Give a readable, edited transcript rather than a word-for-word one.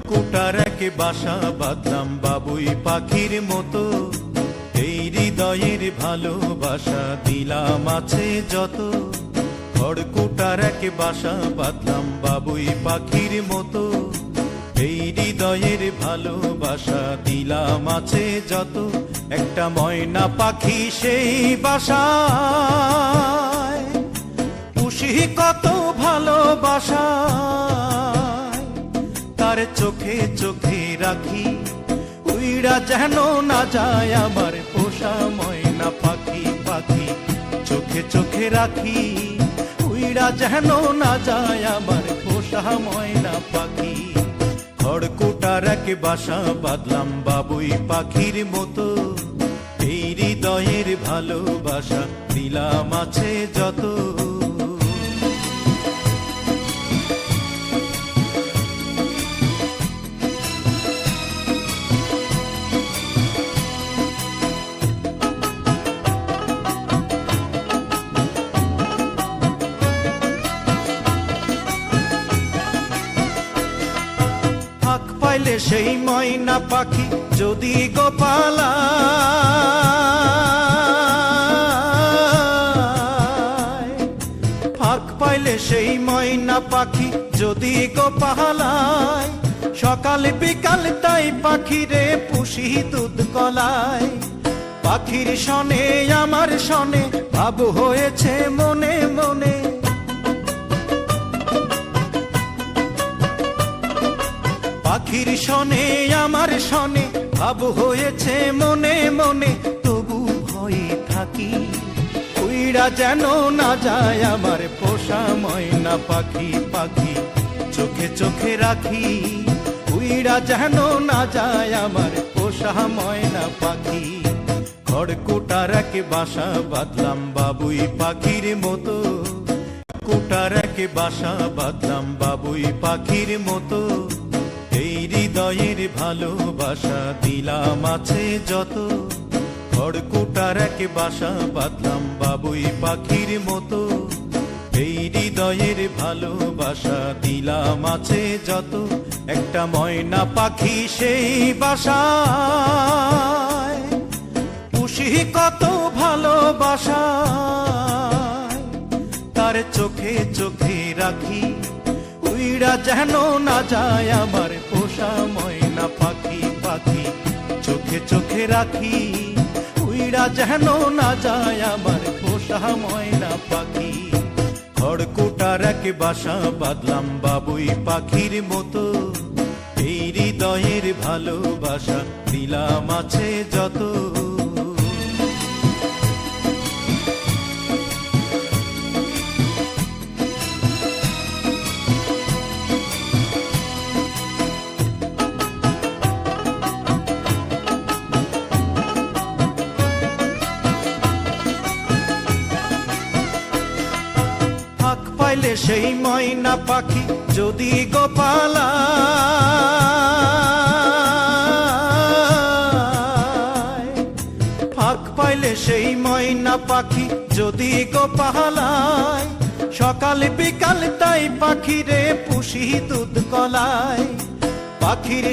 কোটার এক বাসা বাঁধলাম বাবুই পাখির মতো, এই হৃদয়ের ভালোবাসা দিলাম আছে যত। খড়কুটার এক বাসা বাঁধলাম বাবুই পাখির মতো, এই হৃদয়ের ভালোবাসা দিলাম আছে যত। একটা ময়না পাখি সেই বাসায় পুষি কত ভালোবাসা, তার চোখে চোখে রাখি উইড়া যেন না যায় আমার পোষা ময়না পাখি। পাখি চোখে চোখে রাখি উইড়া যেন না যায় আমার পোষা ময়না পাখি। খড়কুটার এক বাসা বাঁধলাম বাবুই পাখির মতো, এই হৃদয়ের ভালোবাসা দিলাম আছে যত। পাইলে সেই ময়না পাখি যদি গোপালা, ফাঁক পাইলে সেই ময়না পাখি যদি গোপালায়, সকাল বিকাল তাই পাখিরে পুষি দুধ কলায়। পাখির শনে আমার শনে ভাব হয়েছে মনে মনে, পাখির শনে আমার শনে ভাব হয়েছে মনে মনে। তবু ভয়ে থাকি উইড়া যেন না যায় আমার পোষা ময়না পাখি। পাখি চোখে চোখে রাখি উইড়া যেন না যায় আমার পোষা ময়না পাখি। খড়কুটার এক বাসা বাঁধলাম বাবুই পাখির মতো, কুটার এক বাসা বাঁধলাম বাবুই পাখির মতো, এই হৃদয়ের ভালোবাসা দিলাম আছে যত। খড়কুটার এক বাসা বাঁধলাম বাবুই পাখির মতো, এই হৃদয়ের ভালোবাসা দিলাম আছে যত। একটা ময়না পাখি সেই বাসায় পুষি কত ভালোবাসা, তার চোখে চোখে রাখি উইড়া যেন না যায় আমার পোষা ময়না পাখি। পাখি চোখে চোখে রাখি উইড়া যেন না যায় আমার পোষা ময়না পাখি। খড়কুটার এক বাসা বাঁধলাম বাবুই পাখির মতো, এই হৃদয়ের ভালোবাসা দিলাম আছে যত। পাইলে সেই ময়না পাখি যদি গোপালা, ফাঁক পাইলে সেই ময়না পাখি যদি গোপালায়, সকাল বিকাল তাই পাখিরে পুষি দুধ কলায়। পাখির